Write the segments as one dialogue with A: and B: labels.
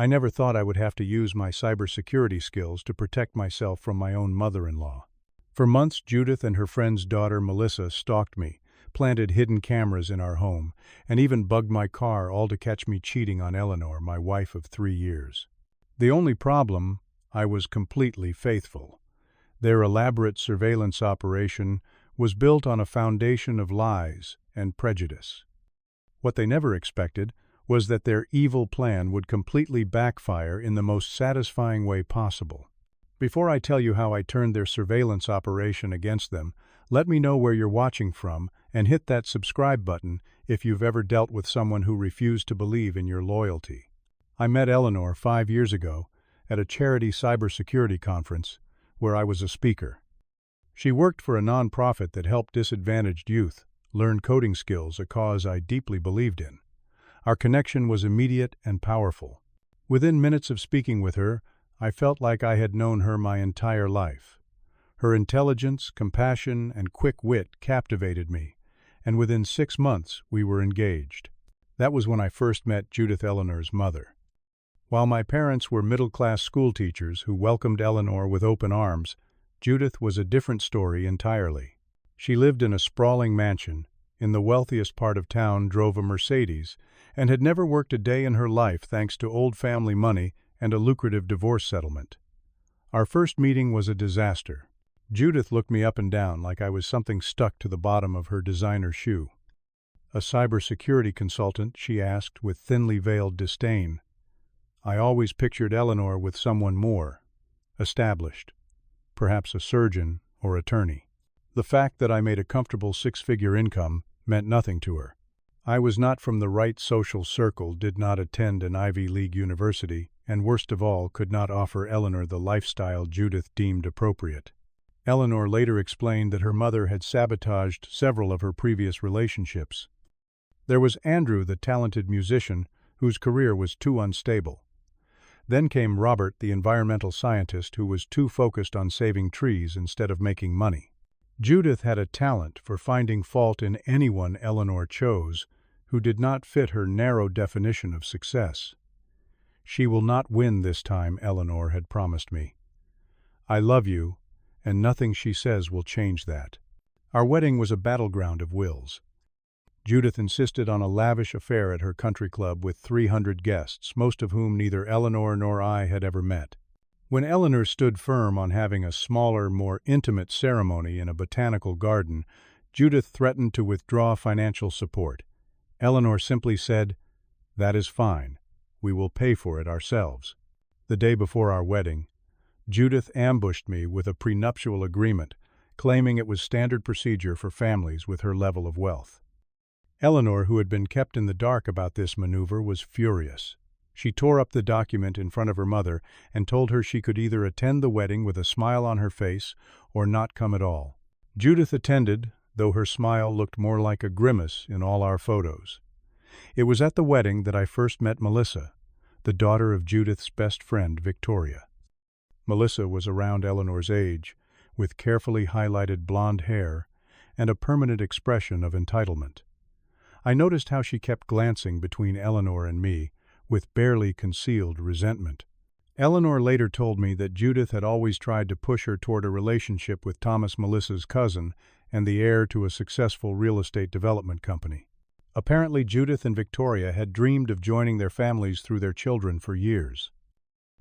A: I never thought I would have to use my cybersecurity skills to protect myself from my own mother-in-law. For months, Judith and her friend's daughter Melissa stalked me, planted hidden cameras in our home, and even bugged my car, all to catch me cheating on Eleanor, my wife of 3 years. The only problem, I was completely faithful. Their elaborate surveillance operation was built on a foundation of lies and prejudice. What they never expected was that their evil plan would completely backfire in the most satisfying way possible. Before I tell you how I turned their surveillance operation against them, let me know where you're watching from and hit that subscribe button if you've ever dealt with someone who refused to believe in your loyalty. I met Eleanor 5 years ago at a charity cybersecurity conference where I was a speaker. She worked for a nonprofit that helped disadvantaged youth learn coding skills, a cause I deeply believed in. Our connection was immediate and powerful. Within minutes of speaking with her, I felt like I had known her my entire life. Her intelligence, compassion, and quick wit captivated me, and within 6 months we were engaged. That was when I first met Judith, Eleanor's mother. While my parents were middle-class schoolteachers who welcomed Eleanor with open arms, Judith was a different story entirely. She lived in a sprawling mansion, in the wealthiest part of town, drove a Mercedes, and had never worked a day in her life thanks to old family money and a lucrative divorce settlement. Our first meeting was a disaster. Judith looked me up and down like I was something stuck to the bottom of her designer shoe. "A cybersecurity consultant?" she asked with thinly veiled disdain. I always pictured Eleanor with someone more established, perhaps a surgeon or attorney. The fact that I made a comfortable 6-figure income meant nothing to her. I was not from the right social circle, did not attend an Ivy League university, and worst of all, could not offer Eleanor the lifestyle Judith deemed appropriate. Eleanor later explained that her mother had sabotaged several of her previous relationships. There was Andrew, the talented musician, whose career was too unstable. Then came Robert, the environmental scientist, who was too focused on saving trees instead of making money. Judith had a talent for finding fault in anyone Eleanor chose who did not fit her narrow definition of success. "She will not win this time," Eleanor had promised me. "I love you, and nothing she says will change that." Our wedding was a battleground of wills. Judith insisted on a lavish affair at her country club with 300 guests, most of whom neither Eleanor nor I had ever met. When Eleanor stood firm on having a smaller, more intimate ceremony in a botanical garden, Judith threatened to withdraw financial support. Eleanor simply said, "That is fine. We will pay for it ourselves." The day before our wedding, Judith ambushed me with a prenuptial agreement, claiming it was standard procedure for families with her level of wealth. Eleanor, who had been kept in the dark about this maneuver, was furious. She tore up the document in front of her mother and told her she could either attend the wedding with a smile on her face or not come at all. Judith attended, though her smile looked more like a grimace in all our photos. It was at the wedding that I first met Melissa, the daughter of Judith's best friend, Victoria. Melissa was around Eleanor's age, with carefully highlighted blonde hair and a permanent expression of entitlement. I noticed how she kept glancing between Eleanor and me, with barely concealed resentment. Eleanor later told me that Judith had always tried to push her toward a relationship with Thomas, Melissa's cousin, and the heir to a successful real estate development company. Apparently, Judith and Victoria had dreamed of joining their families through their children for years.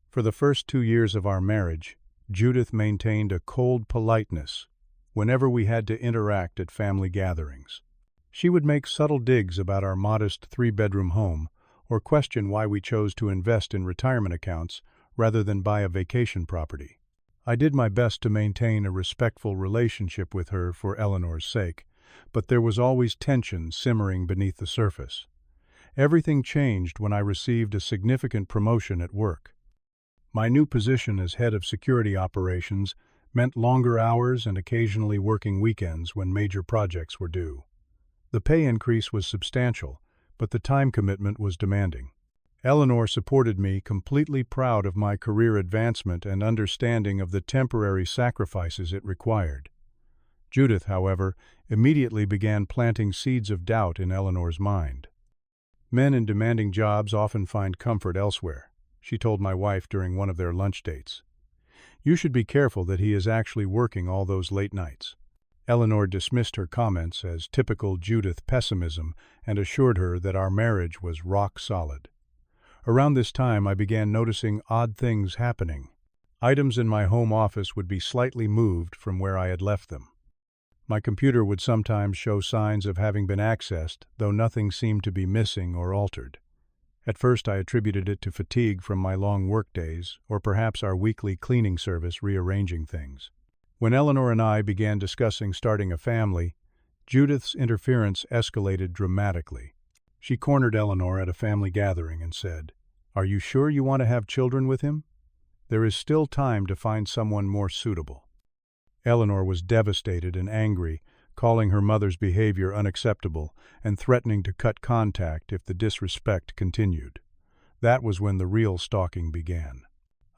A: For the first 2 years of our marriage, Judith maintained a cold politeness whenever we had to interact at family gatherings. She would make subtle digs about our modest 3-bedroom home, or question why we chose to invest in retirement accounts rather than buy a vacation property. I did my best to maintain a respectful relationship with her for Eleanor's sake, but there was always tension simmering beneath the surface. Everything changed when I received a significant promotion at work. My new position as head of security operations meant longer hours and occasionally working weekends when major projects were due. The pay increase was substantial, but the time commitment was demanding. Eleanor supported me, completely proud of my career advancement and understanding of the temporary sacrifices it required. Judith, however, immediately began planting seeds of doubt in Eleanor's mind. Men in demanding jobs often find comfort elsewhere. she told my wife during one of their lunch dates. "You should be careful that he is actually working all those late nights." Eleanor dismissed her comments as typical Judith pessimism and assured her that our marriage was rock solid. Around this time, I began noticing odd things happening. Items in my home office would be slightly moved from where I had left them. My computer would sometimes show signs of having been accessed, though nothing seemed to be missing or altered. At first I attributed it to fatigue from my long workdays, or perhaps our weekly cleaning service rearranging things. When Eleanor and I began discussing starting a family, Judith's interference escalated dramatically. She cornered Eleanor at a family gathering and said, "Are you sure you want to have children with him? There is still time to find someone more suitable." Eleanor was devastated and angry, calling her mother's behavior unacceptable and threatening to cut contact if the disrespect continued. That was when the real stalking began.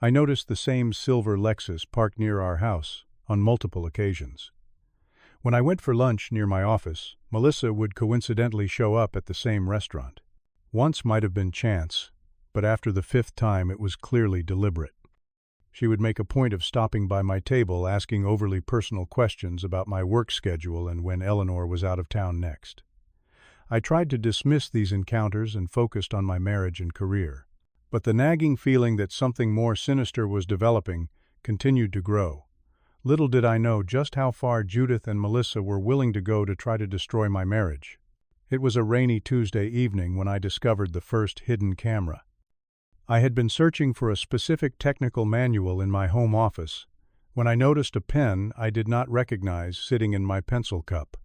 A: I noticed the same silver Lexus parked near our house on multiple occasions. When I went for lunch near my office, Melissa would coincidentally show up at the same restaurant. Once might have been chance, but after the fifth time it was clearly deliberate. She would make a point of stopping by my table asking overly personal questions about my work schedule and when Eleanor was out of town next. I tried to dismiss these encounters and focused on my marriage and career. But the nagging feeling that something more sinister was developing continued to grow. Little did I know just how far Judith and Melissa were willing to go to try to destroy my marriage. It was a rainy Tuesday evening when I discovered the first hidden camera. I had been searching for a specific technical manual in my home office when I noticed a pen I did not recognize sitting in my pencil cup.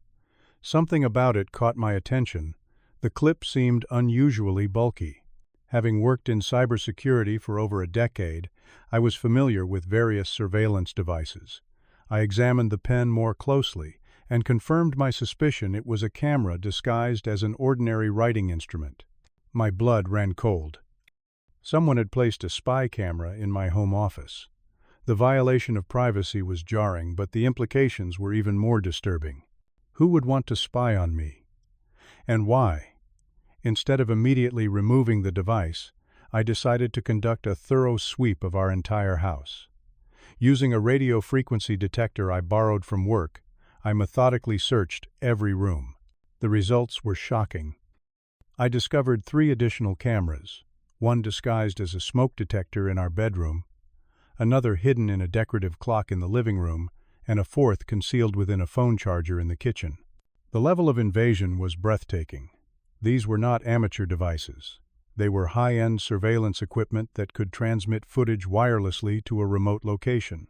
A: Something about it caught my attention. The clip seemed unusually bulky. Having worked in cybersecurity for over a decade, I was familiar with various surveillance devices. I examined the pen more closely and confirmed my suspicion it was a camera disguised as an ordinary writing instrument. My blood ran cold. Someone had placed a spy camera in my home office. The violation of privacy was jarring, but the implications were even more disturbing. Who would want to spy on me? And why? Instead of immediately removing the device, I decided to conduct a thorough sweep of our entire house. Using a radio frequency detector I borrowed from work, I methodically searched every room. The results were shocking. I discovered 3 additional cameras, one disguised as a smoke detector in our bedroom, another hidden in a decorative clock in the living room, and a 4th concealed within a phone charger in the kitchen. The level of invasion was breathtaking. These were not amateur devices. They were high-end surveillance equipment that could transmit footage wirelessly to a remote location.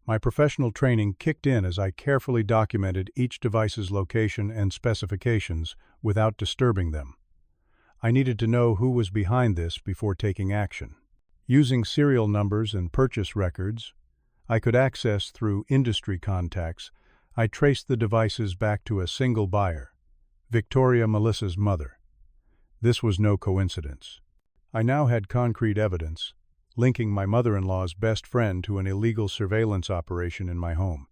A: My professional training kicked in as I carefully documented each device's location and specifications without disturbing them. I needed to know who was behind this before taking action. Using serial numbers and purchase records I could access through industry contacts, I traced the devices back to a single buyer, Victoria, Melissa's mother. This was no coincidence. I now had concrete evidence, linking my mother-in-law's best friend to an illegal surveillance operation in my home.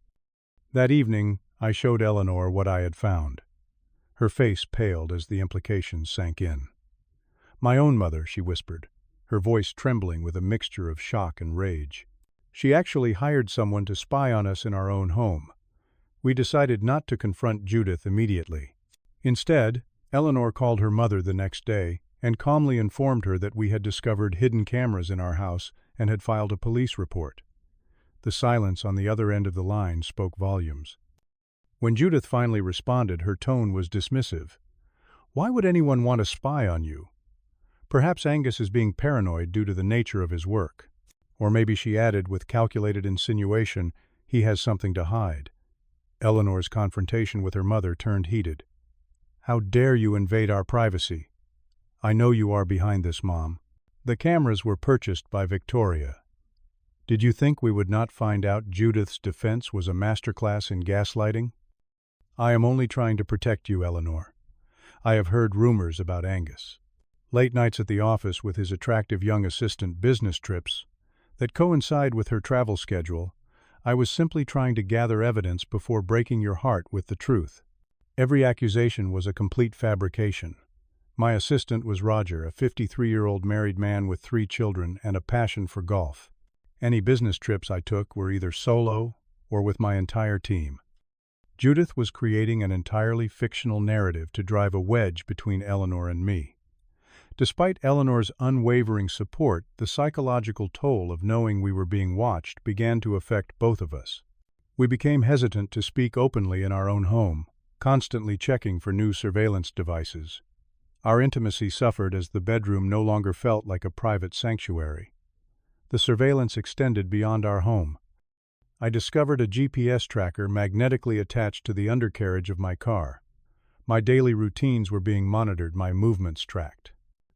A: That evening, I showed Eleanor what I had found. Her face paled as the implications sank in. "My own mother," she whispered, her voice trembling with a mixture of shock and rage. "She actually hired someone to spy on us in our own home." We decided not to confront Judith immediately. Instead, Eleanor called her mother the next day and calmly informed her that we had discovered hidden cameras in our house and had filed a police report. The silence on the other end of the line spoke volumes. When Judith finally responded, her tone was dismissive. "Why would anyone want to spy on you? Perhaps Angus is being paranoid due to the nature of his work." Or maybe, she added with calculated insinuation, he has something to hide. Eleanor's confrontation with her mother turned heated. "How dare you invade our privacy? I know you are behind this, Mom. The cameras were purchased by Victoria. Did you think we would not find out Judith's defense was a masterclass in gaslighting? I am only trying to protect you, Eleanor. I have heard rumors about Angus. Late nights at the office with his attractive young assistant, business trips that coincide with her travel schedule. I was simply trying to gather evidence before breaking your heart with the truth. Every accusation was a complete fabrication. My assistant was Roger, a 53-year-old married man with 3 children and a passion for golf. Any business trips I took were either solo or with my entire team. Judith was creating an entirely fictional narrative to drive a wedge between Eleanor and me. Despite Eleanor's unwavering support, the psychological toll of knowing we were being watched began to affect both of us. We became hesitant to speak openly in our own home, constantly checking for new surveillance devices. Our intimacy suffered as the bedroom no longer felt like a private sanctuary. The surveillance extended beyond our home. I discovered a GPS tracker magnetically attached to the undercarriage of my car. My daily routines were being monitored, my movements tracked.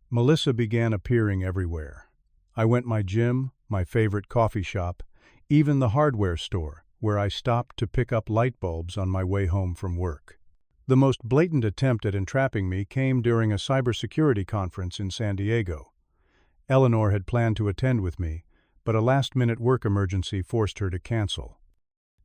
A: Melissa began appearing everywhere. I went my gym, my favorite coffee shop, even the hardware store, where I stopped to pick up light bulbs on my way home from work. The most blatant attempt at entrapping me came during a cybersecurity conference in San Diego. Eleanor had planned to attend with me, but a last-minute work emergency forced her to cancel.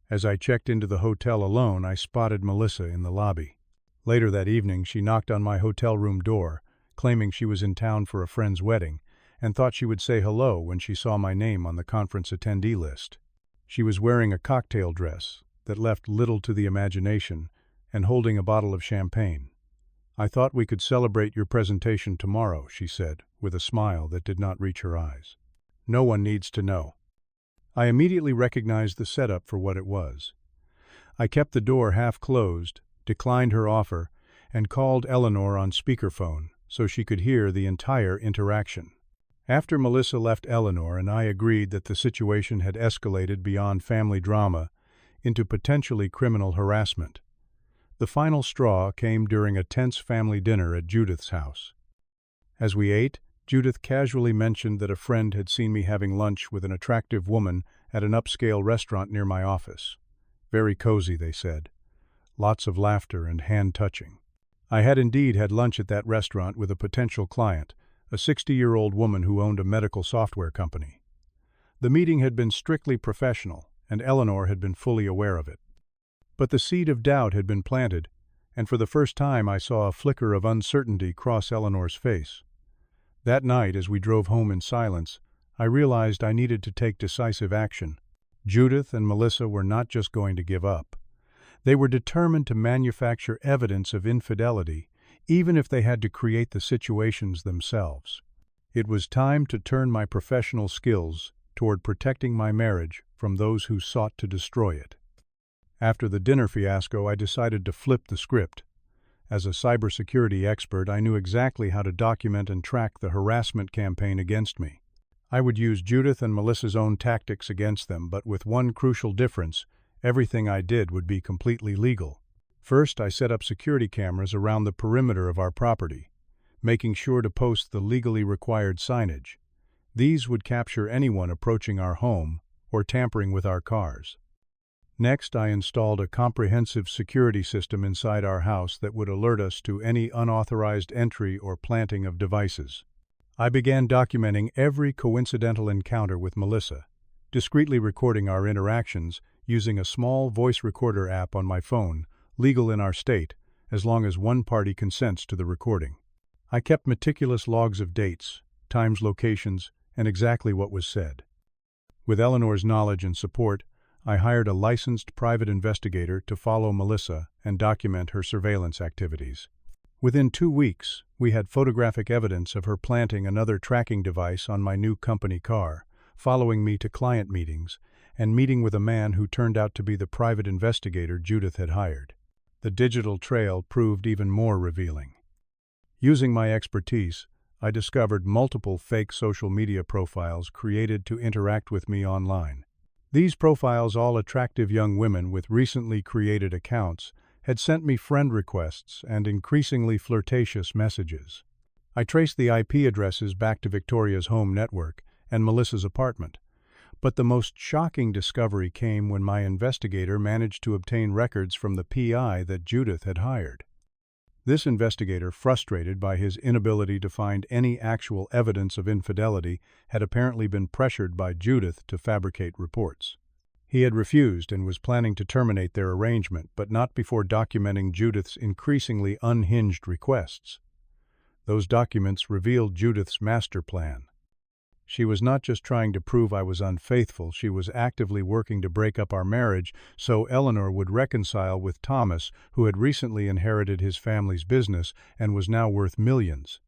A: As I checked into the hotel alone, I spotted Melissa in the lobby. Later that evening, she knocked on my hotel room door, claiming she was in town for a friend's wedding, and thought she would say hello when she saw my name on the conference attendee list. She was wearing a cocktail dress that left little to the imagination and holding a bottle of champagne. "I thought we could celebrate your presentation tomorrow," she said, with a smile that did not reach her eyes. "No one needs to know." I immediately recognized the setup for what it was. I kept the door half closed, declined her offer, and called Eleanor on speakerphone so she could hear the entire interaction. After Melissa left, Eleanor and I agreed that the situation had escalated beyond family drama into potentially criminal harassment. The final straw came during a tense family dinner at Judith's house. As we ate, Judith casually mentioned that a friend had seen me having lunch with an attractive woman at an upscale restaurant near my office. Very cozy, they said. Lots of laughter and hand-touching. I had indeed had lunch at that restaurant with a potential client, a 60-year-old woman who owned a medical software company. The meeting had been strictly professional, and Eleanor had been fully aware of it. But the seed of doubt had been planted, and for the first time I saw a flicker of uncertainty cross Eleanor's face. That night, as we drove home in silence, I realized I needed to take decisive action. Judith and Melissa were not just going to give up. They were determined to manufacture evidence of infidelity, even if they had to create the situations themselves. It was time to turn my professional skills toward protecting my marriage from those who sought to destroy it. After the dinner fiasco, I decided to flip the script. As a cybersecurity expert, I knew exactly how to document and track the harassment campaign against me. I would use Judith and Melissa's own tactics against them, but with one crucial difference: everything I did would be completely legal. First, I set up security cameras around the perimeter of our property, making sure to post the legally required signage. These would capture anyone approaching our home or tampering with our cars. Next, I installed a comprehensive security system inside our house that would alert us to any unauthorized entry or planting of devices. I began documenting every coincidental encounter with Melissa, discreetly recording our interactions using a small voice recorder app on my phone, legal in our state, as long as one party consents to the recording. I kept meticulous logs of dates, times, locations, and exactly what was said. With Eleanor's knowledge and support, I hired a licensed private investigator to follow Melissa and document her surveillance activities. Within 2 weeks, we had photographic evidence of her planting another tracking device on my new company car, following me to client meetings, and meeting with a man who turned out to be the private investigator Judith had hired. The digital trail proved even more revealing. Using my expertise, I discovered multiple fake social media profiles created to interact with me online. These profiles, all attractive young women with recently created accounts, had sent me friend requests and increasingly flirtatious messages. I traced the IP addresses back to Victoria's home network and Melissa's apartment, but the most shocking discovery came when my investigator managed to obtain records from the PI that Judith had hired. This investigator, frustrated by his inability to find any actual evidence of infidelity, had apparently been pressured by Judith to fabricate reports. He had refused and was planning to terminate their arrangement, but not before documenting Judith's increasingly unhinged requests. Those documents revealed Judith's master plan. She was not just trying to prove I was unfaithful, she was actively working to break up our marriage so Eleanor would reconcile with Thomas, who had recently inherited his family's business and was now worth millions.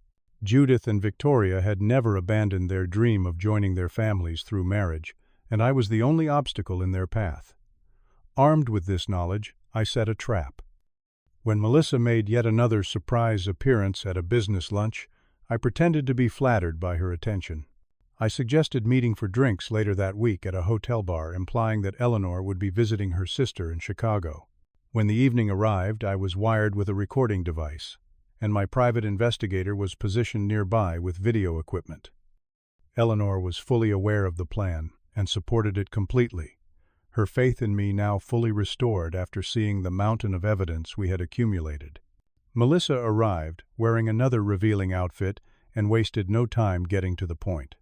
A: Judith and Victoria had never abandoned their dream of joining their families through marriage, and I was the only obstacle in their path. Armed with this knowledge, I set a trap. When Melissa made yet another surprise appearance at a business lunch, I pretended to be flattered by her attention. I suggested meeting for drinks later that week at a hotel bar, implying that Eleanor would be visiting her sister in Chicago. When the evening arrived, I was wired with a recording device, and my private investigator was positioned nearby with video equipment. Eleanor was fully aware of the plan and supported it completely, her faith in me now fully restored after seeing the mountain of evidence we had accumulated. Melissa arrived, wearing another revealing outfit, and wasted no time getting to the point.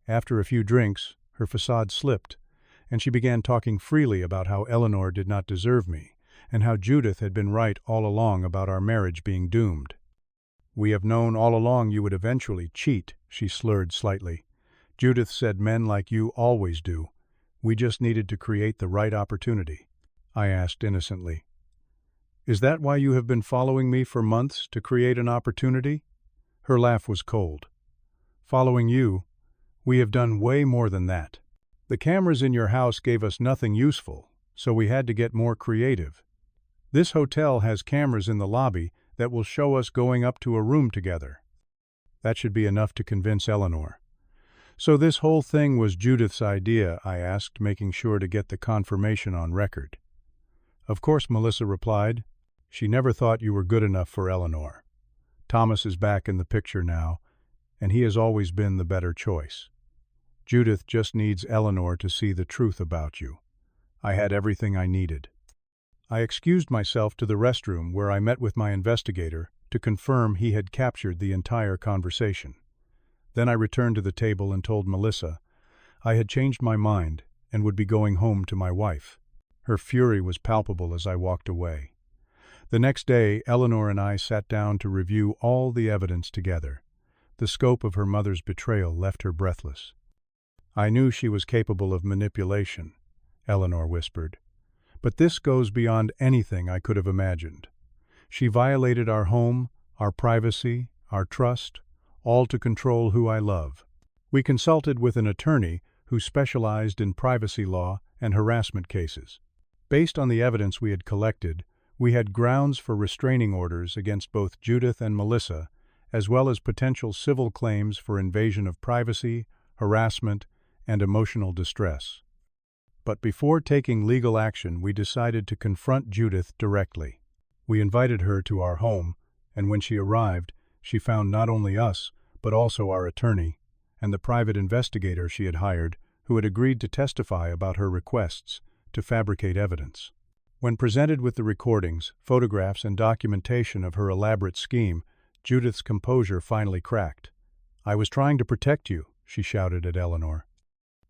A: After a few drinks, her facade slipped, and she began talking freely about how Eleanor did not deserve me, and how Judith had been right all along about our marriage being doomed. "We have known all along you would eventually cheat," she slurred slightly. "Judith said men like you always do. We just needed to create the right opportunity." I asked innocently. "Is that why you have been following me for months, to create an opportunity?" Her laugh was cold. "Following you? We have done way more than that. The cameras in your house gave us nothing useful, so we had to get more creative. This hotel has cameras in the lobby that will show us going up to a room together." That should be enough to convince Eleanor. "So this whole thing was Judith's idea?" I asked, making sure to get the confirmation on record. "Of course," Melissa replied. "She never thought you were good enough for Eleanor. Thomas is back in the picture now, and he has always been the better choice. Judith just needs Eleanor to see the truth about you. I had everything I needed." I excused myself to the restroom where I met with my investigator to confirm he had captured the entire conversation. Then I returned to the table and told Melissa I had changed my mind and would be going home to my wife. Her fury was palpable as I walked away. The next day, Eleanor and I sat down to review all the evidence together. The scope of her mother's betrayal left her breathless. "I knew she was capable of manipulation," Eleanor whispered. "But this goes beyond anything I could have imagined. She violated our home, our privacy, our trust, all to control who I love." We consulted with an attorney who specialized in privacy law and harassment cases. Based on the evidence we had collected, we had grounds for restraining orders against both Judith and Melissa, as well as potential civil claims for invasion of privacy, harassment, and emotional distress. But before taking legal action, we decided to confront Judith directly. We invited her to our home, and when she arrived, she found not only us, but also our attorney, and the private investigator she had hired, who had agreed to testify about her requests to fabricate evidence. When presented with the recordings, photographs, and documentation of her elaborate scheme, Judith's composure finally cracked. "I was trying to protect you," she shouted at Eleanor.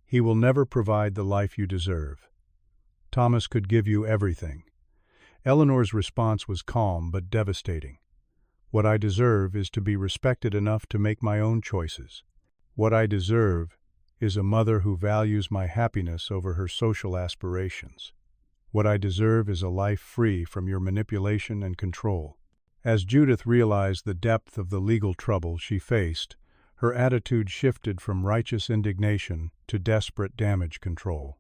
A: "He will never provide the life you deserve. Thomas could give you everything." Eleanor's response was calm but devastating. "What I deserve is to be respected enough to make my own choices. What I deserve is a mother who values my happiness over her social aspirations. What I deserve is a life free from your manipulation and control." As Judith realized the depth of the legal trouble she faced, her attitude shifted from righteous indignation to desperate damage control.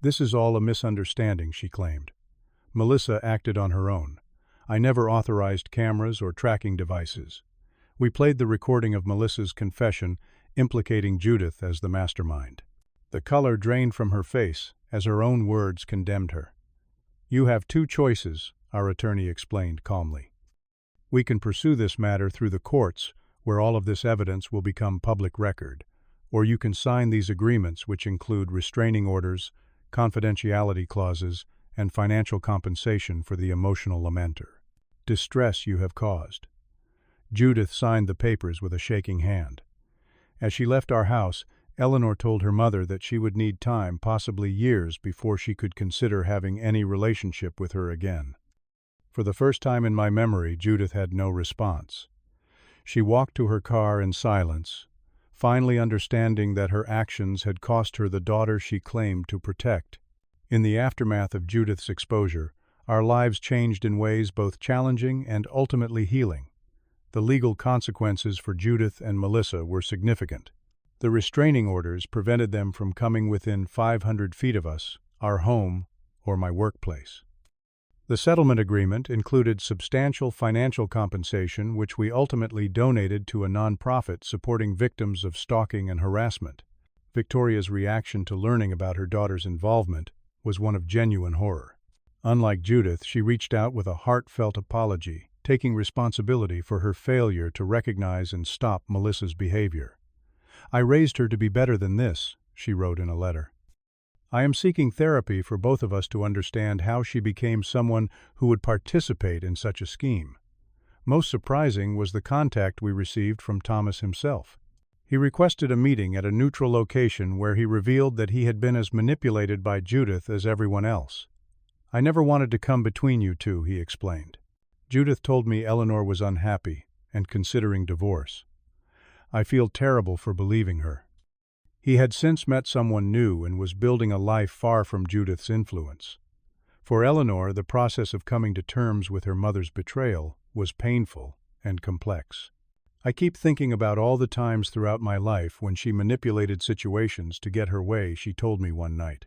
A: "This is all a misunderstanding," she claimed. "Melissa acted on her own. I never authorized cameras or tracking devices." We played the recording of Melissa's confession, implicating Judith as the mastermind. The color drained from her face as her own words condemned her. "You have two choices," our attorney explained calmly. "We can pursue this matter through the courts, where all of this evidence will become public record, or you can sign these agreements, which include restraining orders, confidentiality clauses, and financial compensation for the emotional distress you have caused." Judith signed the papers with a shaking hand. As she left our house, Eleanor told her mother that she would need time, possibly years, before she could consider having any relationship with her again. For the first time in my memory, Judith had no response. She walked to her car in silence, finally understanding that her actions had cost her the daughter she claimed to protect. In the aftermath of Judith's exposure, our lives changed in ways both challenging and ultimately healing. The legal consequences for Judith and Melissa were significant. The restraining orders prevented them from coming within 500 feet of us, our home, or my workplace. The settlement agreement included substantial financial compensation, which we ultimately donated to a nonprofit supporting victims of stalking and harassment. Victoria's reaction to learning about her daughter's involvement was one of genuine horror. Unlike Judith, she reached out with a heartfelt apology, taking responsibility for her failure to recognize and stop Melissa's behavior. "I raised her to be better than this," she wrote in a letter. "I am seeking therapy for both of us to understand how she became someone who would participate in such a scheme." Most surprising was the contact we received from Thomas himself. He requested a meeting at a neutral location where he revealed that he had been as manipulated by Judith as everyone else. "I never wanted to come between you two," he explained. "Judith told me Eleanor was unhappy and considering divorce. I feel terrible for believing her." He had since met someone new and was building a life far from Judith's influence. For Eleanor, the process of coming to terms with her mother's betrayal was painful and complex. "I keep thinking about all the times throughout my life when she manipulated situations to get her way," she told me one night.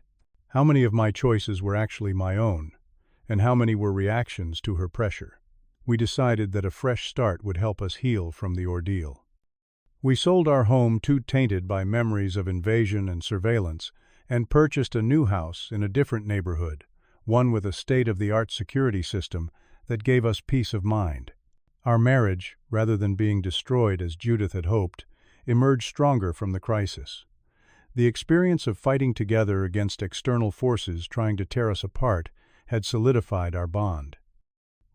A: "How many of my choices were actually my own, and how many were reactions to her pressure?" We decided that a fresh start would help us heal from the ordeal. We sold our home too tainted by memories of invasion and surveillance, and purchased a new house in a different neighborhood, one with a state-of-the-art security system that gave us peace of mind. Our marriage, rather than being destroyed as Judith had hoped, emerged stronger from the crisis. The experience of fighting together against external forces trying to tear us apart had solidified our bond.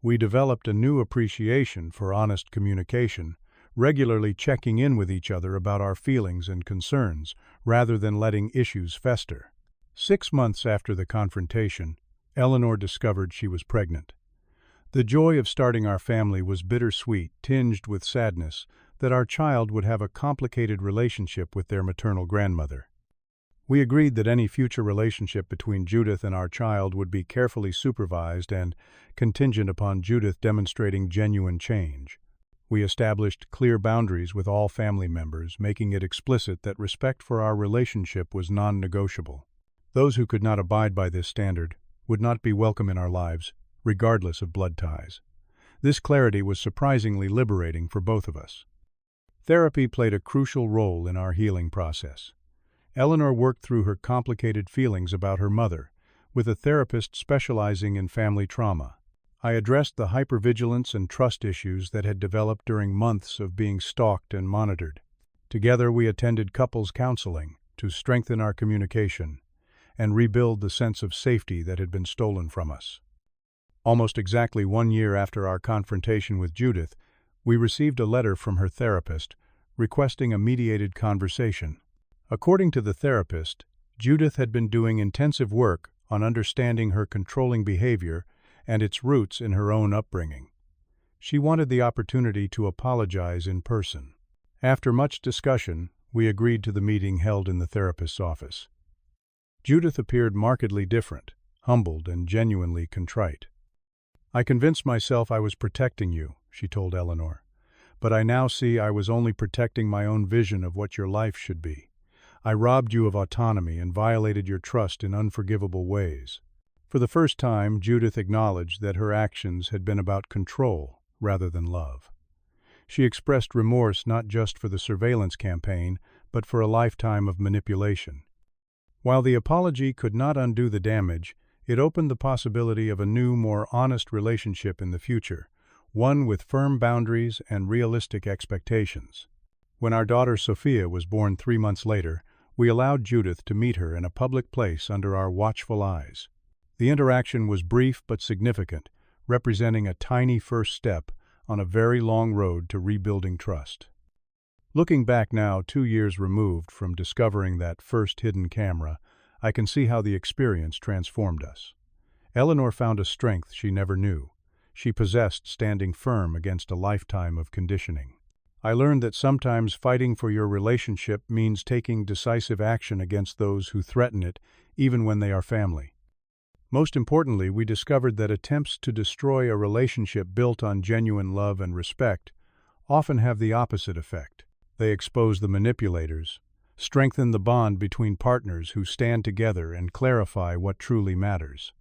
A: We developed a new appreciation for honest communication, regularly checking in with each other about our feelings and concerns, rather than letting issues fester. 6 months after the confrontation, Eleanor discovered she was pregnant. The joy of starting our family was bittersweet, tinged with sadness that our child would have a complicated relationship with their maternal grandmother. We agreed that any future relationship between Judith and our child would be carefully supervised and contingent upon Judith demonstrating genuine change. We established clear boundaries with all family members, making it explicit that respect for our relationship was non-negotiable. Those who could not abide by this standard would not be welcome in our lives, regardless of blood ties. This clarity was surprisingly liberating for both of us. Therapy played a crucial role in our healing process. Eleanor worked through her complicated feelings about her mother, with a therapist specializing in family trauma. I addressed the hypervigilance and trust issues that had developed during months of being stalked and monitored. Together we attended couples counseling to strengthen our communication and rebuild the sense of safety that had been stolen from us. Almost exactly 1 year after our confrontation with Judith, we received a letter from her therapist requesting a mediated conversation. According to the therapist, Judith had been doing intensive work on understanding her controlling behavior and its roots in her own upbringing. She wanted the opportunity to apologize in person. After much discussion, we agreed to the meeting held in the therapist's office. Judith appeared markedly different, humbled and genuinely contrite. "I convinced myself I was protecting you," she told Eleanor, "but I now see I was only protecting my own vision of what your life should be. I robbed you of autonomy and violated your trust in unforgivable ways." For the first time, Judith acknowledged that her actions had been about control rather than love. She expressed remorse not just for the surveillance campaign, but for a lifetime of manipulation. While the apology could not undo the damage, it opened the possibility of a new, more honest relationship in the future, one with firm boundaries and realistic expectations. When our daughter Sophia was born 3 months later, we allowed Judith to meet her in a public place under our watchful eyes. The interaction was brief but significant, representing a tiny first step on a very long road to rebuilding trust. Looking back now, 2 years removed from discovering that first hidden camera, I can see how the experience transformed us. Eleanor found a strength she never knew. She possessed standing firm against a lifetime of conditioning. I learned that sometimes fighting for your relationship means taking decisive action against those who threaten it, even when they are family. Most importantly, we discovered that attempts to destroy a relationship built on genuine love and respect often have the opposite effect. They expose the manipulators, strengthen the bond between partners who stand together, and clarify what truly matters.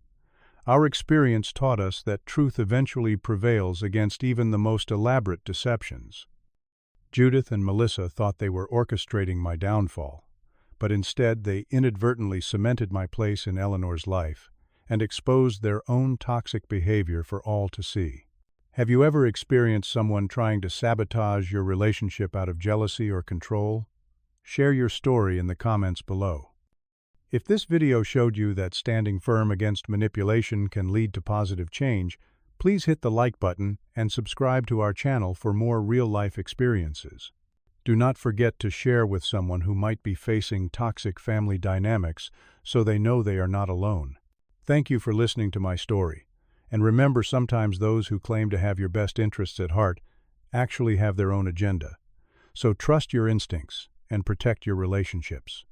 A: Our experience taught us that truth eventually prevails against even the most elaborate deceptions. Judith and Melissa thought they were orchestrating my downfall, but instead they inadvertently cemented my place in Eleanor's life and exposed their own toxic behavior for all to see. Have you ever experienced someone trying to sabotage your relationship out of jealousy or control? Share your story in the comments below. If this video showed you that standing firm against manipulation can lead to positive change, please hit the like button and subscribe to our channel for more real-life experiences. Do not forget to share with someone who might be facing toxic family dynamics so they know they are not alone. Thank you for listening to my story. And remember, sometimes those who claim to have your best interests at heart actually have their own agenda. So trust your instincts and protect your relationships.